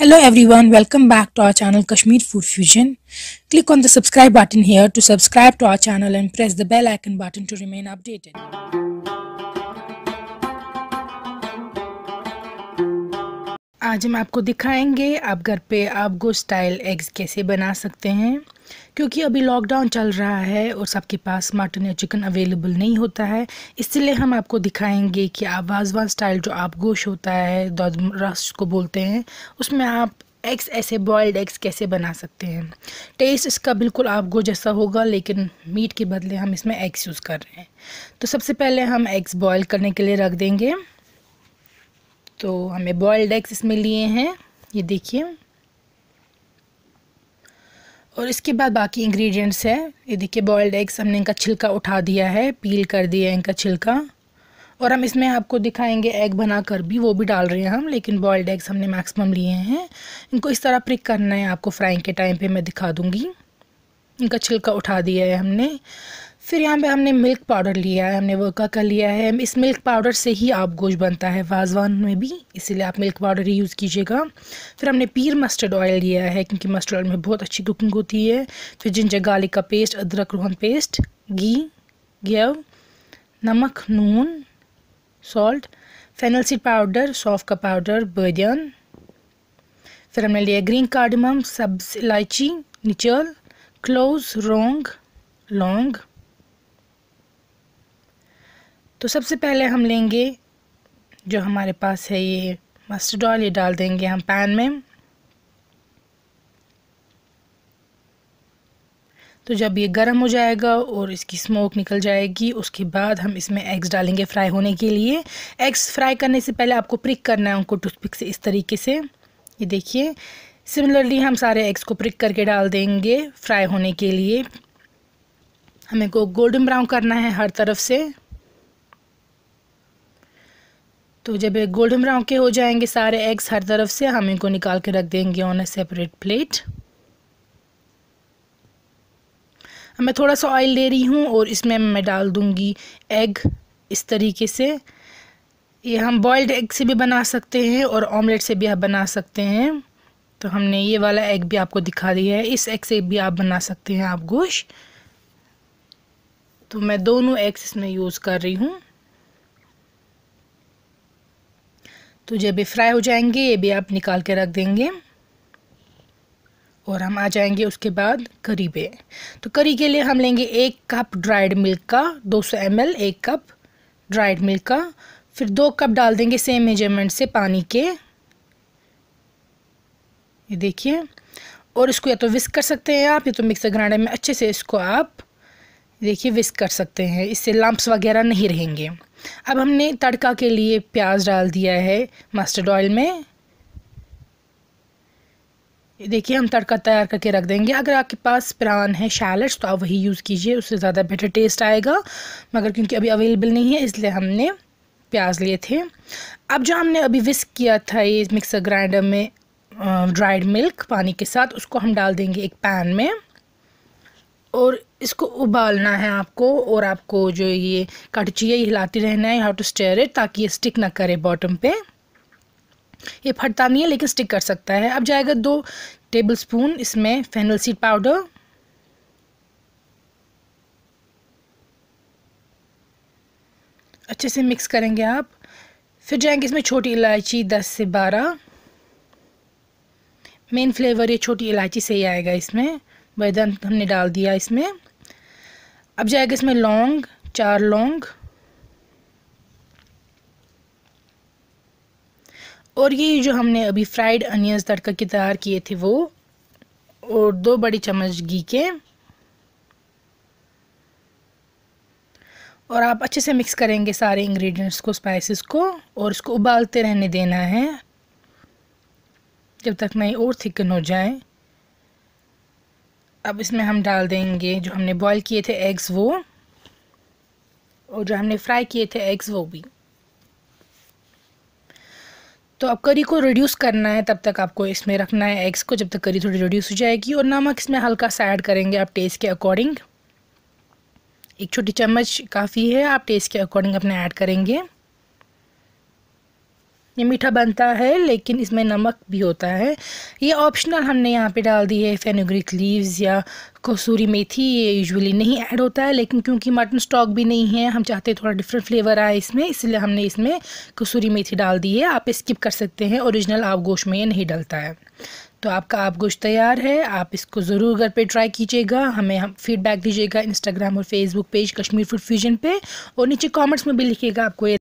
Hello everyone, welcome back to our channel Kashmir Food Fusion. Click on the subscribe button here to subscribe to our channel and press the bell icon button to remain updated. आज हम आपको दिखाएंगे आप घर पे आप गो style eggs कैसे बना सकते हैं। क्योंकि अभी लॉकडाउन चल रहा है और सबके पास मटन या चिकन अवेलेबल नहीं होता है, इसलिए हम आपको दिखाएंगे कि आप वाजवान स्टाइल जो आप गोश होता है दौद रस को बोलते हैं, उसमें आप एग्स ऐसे बॉयल्ड एग्स कैसे बना सकते हैं। टेस्ट इसका बिल्कुल आप गो जैसा होगा, लेकिन मीट के बदले हम इसमें एग्स यूज़ कर रहे हैं। तो सबसे पहले हम एग्स बॉयल करने के लिए रख देंगे। तो हमें बॉयल्ड एग्स इसमें लिए हैं, ये देखिए। और इसके बाद बाकी इंग्रेडिएंट्स है, ये देखिए। बॉयल्ड एग्स हमने इनका छिलका उठा दिया है, पील कर दिया है इनका छिलका। और हम इसमें आपको दिखाएंगे एग बनाकर भी, वो भी डाल रहे हैं हम, लेकिन बॉयल्ड एग्स हमने मैक्सिमम लिए हैं। इनको इस तरह प्रिक करना है आपको, फ्राइंग के टाइम पे मैं दिखा दूँगी। इनका छिलका उठा दिया है हमने। फिर यहाँ पे हमने मिल्क पाउडर लिया है, हमने वर्का कर लिया है। इस मिल्क पाउडर से ही आप गोश्त बनता है वाजवान में भी, इसीलिए आप मिल्क पाउडर ही यूज़ कीजिएगा। फिर हमने पीर मस्टर्ड ऑयल लिया है, क्योंकि मस्टर्ड ऑयल में बहुत अच्छी कुकिंग होती है। फिर जिंजर गार्लिक का पेस्ट, अदरक रोहन पेस्ट, घी, घेव, नमक, नून, सॉल्ट, फेनल सीड पाउडर, सौंफ का पाउडर, बदियान। फिर हमने लिया ग्रीन कार्डमम, सब्ज़ इलायची, निचल, क्लोव्स, लौंग। तो सबसे पहले हम लेंगे जो हमारे पास है ये मस्टर्ड ऑयल, ये डाल देंगे हम पैन में। तो जब ये गर्म हो जाएगा और इसकी स्मोक निकल जाएगी, उसके बाद हम इसमें एग्स डालेंगे फ्राई होने के लिए। एग्स फ्राई करने से पहले आपको प्रिक करना है उनको टूथपिक से, इस तरीके से, ये देखिए। सिमिलरली हम सारे एग्स को प्रिक करके डाल देंगे फ्राई होने के लिए। हमें को गोल्डन ब्राउन करना है हर तरफ से। तो जब ये गोल्डन ब्राउन के हो जाएंगे सारे एग्स हर तरफ से, हम इनको निकाल के रख देंगे ऑन अ सेपरेट प्लेट। मैं थोड़ा सा ऑयल ले रही हूँ और इसमें मैं डाल दूँगी एग, इस तरीके से। ये हम बॉइल्ड एग से भी बना सकते हैं और ऑमलेट से भी आप बना सकते हैं। तो हमने ये वाला एग भी आपको दिखा दिया है, इस एग से भी आप बना सकते हैं आप गोश्त। तो मैं दोनों एग्स इसमें यूज़ कर रही हूँ। तो जब ये फ्राई हो जाएंगे, ये भी आप निकाल के रख देंगे। और हम आ जाएंगे उसके बाद करी पे। तो करी के लिए हम लेंगे 1 कप ड्राइड मिल्क का, 200 ml 1 कप ड्राइड मिल्क का। फिर 2 कप डाल देंगे सेम मेजरमेंट से पानी के, ये देखिए। और इसको या तो विस्क कर सकते हैं आप, या तो मिक्सर ग्राइंडर में अच्छे से इसको आप देखिए विस्क कर सकते हैं, इससे लम्प्स वगैरह नहीं रहेंगे। अब हमने तड़का के लिए प्याज डाल दिया है मस्टर्ड ऑयल में, देखिए। हम तड़का तैयार करके रख देंगे। अगर आपके पास प्रान है, शैलट्स, तो आप वही यूज़ कीजिए, उससे ज़्यादा बेटर टेस्ट आएगा। मगर क्योंकि अभी अवेलेबल नहीं है, इसलिए हमने प्याज लिए थे। अब जो हमने अभी विस्क किया था ये मिक्सर ग्राइंडर में ड्राइड मिल्क पानी के साथ, उसको हम डाल देंगे एक पैन में। और इसको उबालना है आपको, और आपको जो ये कटची है ये हिलाती रहना है, हाउ टू स्टेयर इट, ताकि ये स्टिक ना करे बॉटम पे। ये फटता नहीं है लेकिन स्टिक कर सकता है। अब जाएगा 2 टेबलस्पून इसमें फेनल सीड पाउडर, अच्छे से मिक्स करेंगे आप। फिर जाएंगे इसमें छोटी इलायची 10 से 12। मेन फ्लेवर ये छोटी इलायची से ही आएगा इसमें। बैदन हमने डाल दिया इसमें। अब जाएगा इसमें लौंग, 4 लौंग। और ये जो हमने अभी फ्राइड अनियंस तड़का के तैयार किए थे वो, और 2 बड़ी चम्मच घी के। और आप अच्छे से मिक्स करेंगे सारे इंग्रेडिएंट्स को, स्पाइसेस को, और इसको उबालते रहने देना है जब तक नहीं और थिकन हो जाए। अब इसमें हम डाल देंगे जो हमने बॉईल किए थे एग्स वो, और जो हमने फ्राई किए थे एग्स वो भी। तो अब करी को रिड्यूस करना है, तब तक आपको इसमें रखना है एग्स को, जब तक करी थोड़ी रिड्यूस हो जाएगी। और नमक इसमें हल्का सा ऐड करेंगे आप टेस्ट के अकॉर्डिंग, 1 छोटी चम्मच काफ़ी है, आप टेस्ट के अकॉर्डिंग अपने ऐड करेंगे। ये मीठा बनता है लेकिन इसमें नमक भी होता है। ये ऑप्शनल हमने यहाँ पे डाल दी है फेनुग्रीक लीव्स या कसूरी मेथी। ये यूजुअली नहीं ऐड होता है, लेकिन क्योंकि मटन स्टॉक भी नहीं है, हम चाहते हैं थोड़ा डिफरेंट फ्लेवर आए इसमें, इसलिए हमने इसमें कसूरी मेथी डाल दी है। आप स्किप कर सकते हैं, ओरिजिनल आब गोश्त में ये नहीं डलता है। तो आपका आब गोश्त तैयार है। आप इसको ज़रूर घर पे ट्राई कीजिएगा, हम फीडबैक दीजिएगा इंस्टाग्राम और Facebook page Kashmir food fusion पे, और नीचे कमेंट्स में भी लिखिएगा आपको ये